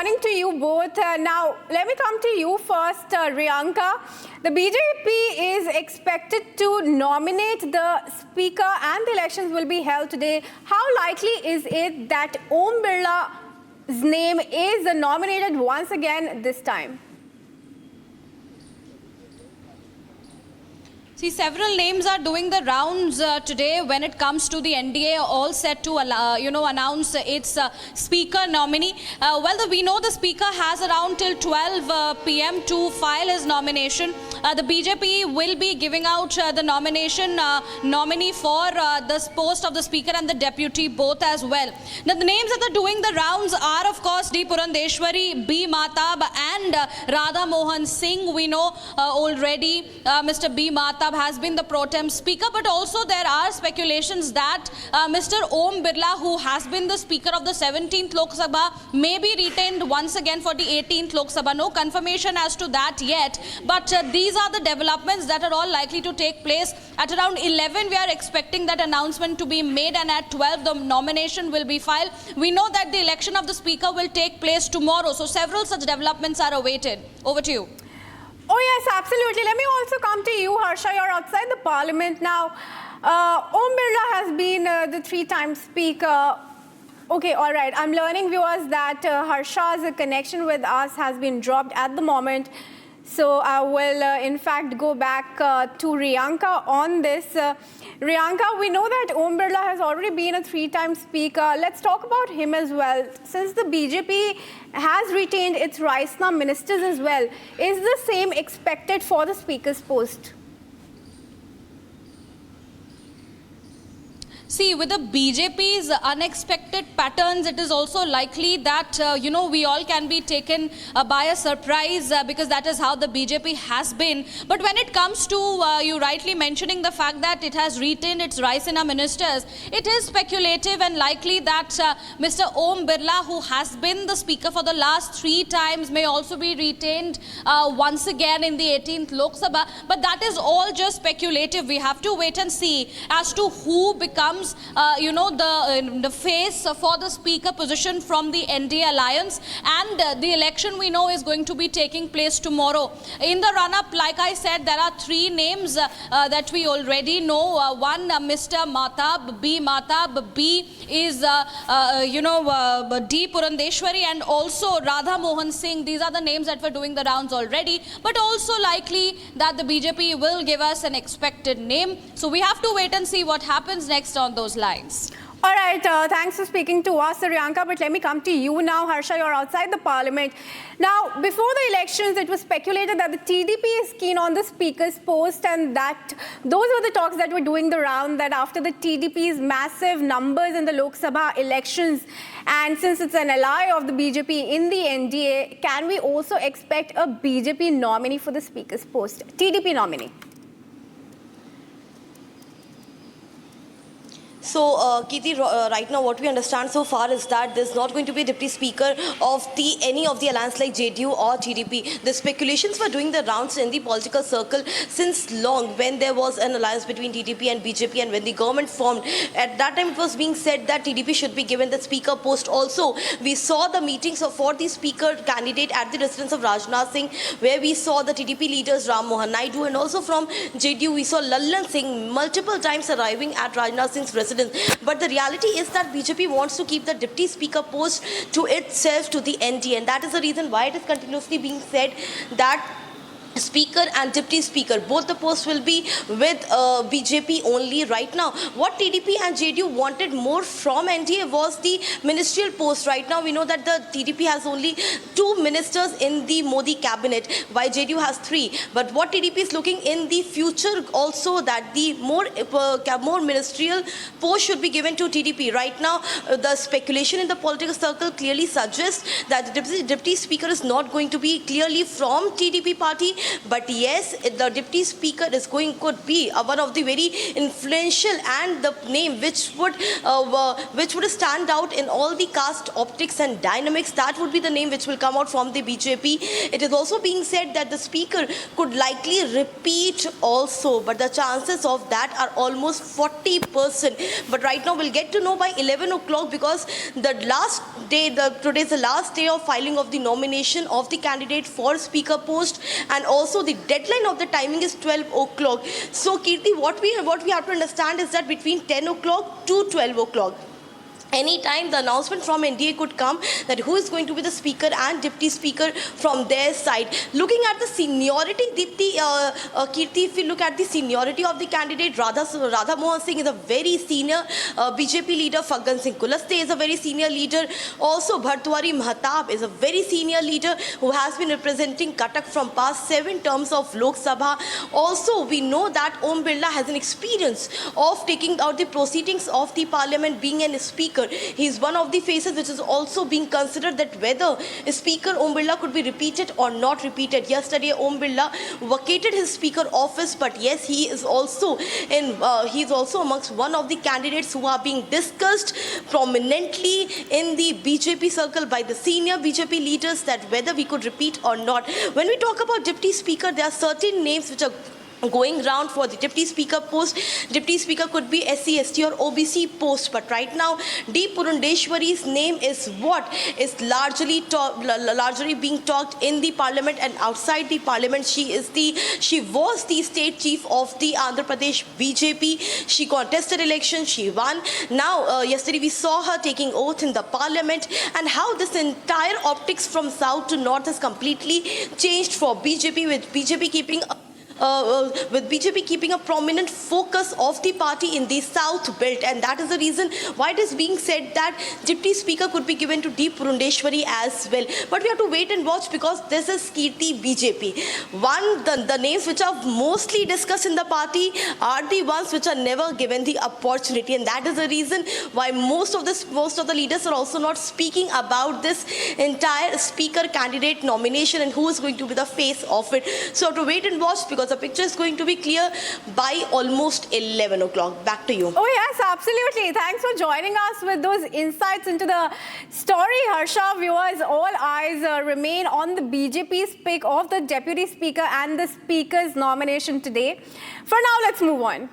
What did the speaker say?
morning to you both. Now, let me come to you first, Riyanka. The BJP is expected to nominate the Speaker and the elections will be held today. How likely is it that Om Birla's name is nominated once again this time? See, several names are doing the rounds today when it comes to the NDA, all set to announce its speaker nominee. We know the speaker has around till 12 p.m. to file his nomination. The BJP will be giving out the nomination nominee for the post of the speaker and the deputy both as well. Now, the names that are doing the rounds are, of course, D. Purandeshwari, B. Mahtab and Radha Mohan Singh. We know already Mr. B. Mahtab has been the pro tem speaker, but also there are speculations that Mr. Om Birla, who has been the speaker of the 17th Lok Sabha, may be retained once again for the 18th Lok Sabha. No confirmation as to that yet, but these are the developments that are all likely to take place. At around 11, we are expecting that announcement to be made, and at 12, the nomination will be filed. We know that the election of the speaker will take place tomorrow, so several such developments are awaited. Over to you. Oh yes, absolutely. Let me also come to you, Harsha. You're outside the parliament now. Om Birla has been the three-time speaker. Okay, all right. I'm learning, viewers, that Harsha's connection with us has been dropped at the moment. So I will, in fact, go back to Riyanka on this. Riyanka, we know that Om Birla has already been a three-time speaker. Let's talk about him as well. Since the BJP has retained its Raisna ministers as well, is the same expected for the speaker's post? See, with the BJP's unexpected patterns, it is also likely that, we all can be taken by a surprise because that is how the BJP has been. But when it comes to you rightly mentioning the fact that it has retained its Raisina ministers, it is speculative and likely that Mr. Om Birla, who has been the speaker for the last 3 times, may also be retained once again in the 18th Lok Sabha. But that is all just speculative. We have to wait and see as to who becomes the face for the speaker position from the NDA alliance, and the election we know is going to be taking place tomorrow. In the run-up, like I said, there are 3 names that we already know. One, Mr. Mahtab, B. Mahtab, B is D. Purandeshwari, and also Radha Mohan Singh. These are the names that were doing the rounds already, but also likely that the BJP will give us an expected name. So we have to wait and see what happens next on those lines. All right, thanks for speaking to us, Riyanka, but let me come to you now. Harsha, you're outside the parliament. Now, before the elections, it was speculated that the TDP is keen on the speaker's post, and that those were the talks that were doing the round, that after the TDP's massive numbers in the Lok Sabha elections, and since it's an ally of the BJP in the NDA, can we also expect a BJP nominee for the speaker's post, TDP nominee? So, Kirti, right now what we understand so far is that there's not going to be a deputy speaker of any of the alliance like JDU or TDP. The speculations were doing the rounds in the political circle since long, when there was an alliance between TDP and BJP, and when the government formed. At that time, it was being said that TDP should be given the speaker post also. We saw the meetings for the speaker candidate at the residence of Rajnath Singh, where we saw the TDP leaders Ram Mohan Naidu, and also from JDU, we saw Lallan Singh multiple times arriving at Rajnath Singh's residence. But the reality is that BJP wants to keep the deputy speaker post to itself, to the NDA, and that is the reason why it is continuously being said that speaker and deputy speaker, both the posts will be with BJP only right now. What TDP and JDU wanted more from NDA was the ministerial post. Right now, we know that the TDP has only 2 ministers in the Modi cabinet, while JDU has 3. But what TDP is looking in the future also, that the more ministerial post should be given to TDP. Right now, the speculation in the political circle clearly suggests that the deputy speaker is not going to be clearly from TDP party, But yes, the deputy speaker could be one of the very influential and the name which would stand out in all the caste optics and dynamics. That would be the name which will come out from the BJP. It is also being said that the speaker could likely repeat also, but the chances of that are almost 40%. But right now we'll get to know by 11 o'clock, because the last day, today is the last day of filing of the nomination of the candidate for speaker post, and also the deadline of the timing is 12 o'clock. So Kirti, what we have to understand is that between 10 o'clock to 12 o'clock, anytime the announcement from NDA could come that who is going to be the speaker and deputy speaker from their side. Looking at the seniority, Kirti, if we look at the seniority of the candidate, Radha Mohan Singh is a very senior BJP leader. Faggan Singh Kulaste is a very senior leader. Also, Bhartwari Mahtab is a very senior leader who has been representing Cuttack from past 7 terms of Lok Sabha. Also, we know that Om Birla has an experience of taking out the proceedings of the parliament, being a speaker. He is one of the faces which is also being considered that whether Speaker Om Birla could be repeated or not repeated. Yesterday, Om Birla vacated his speaker office, but yes, he is also amongst one of the candidates who are being discussed prominently in the BJP circle by the senior BJP leaders, that whether we could repeat or not. When we talk about deputy speaker, there are certain names which are going round for the deputy speaker post. Deputy speaker could be SC, ST or OBC post, but right now D. Purundeshwari's name is what is largely being talked in the parliament and outside the parliament. She was the state chief of the Andhra Pradesh BJP. She contested election, she won. Now yesterday we saw her taking oath in the parliament, and how this entire optics from south to north has completely changed for BJP, with BJP keeping a prominent focus of the party in the South belt, and that is the reason why it is being said that deputy speaker could be given to D. Purundeshwari as well. But we have to wait and watch, because this is Kirti BJP. The names which are mostly discussed in the party are the ones which are never given the opportunity, and that is the reason why most of the leaders are also not speaking about this entire speaker candidate nomination and who is going to be the face of it. So we have to wait and watch, because the picture is going to be clear by almost 11 o'clock. Back to you. Oh yes, absolutely. Thanks for joining us with those insights into the story, Harsha. Viewers, all eyes remain on the BJP's pick of the deputy speaker and the speaker's nomination today. For now, let's move on.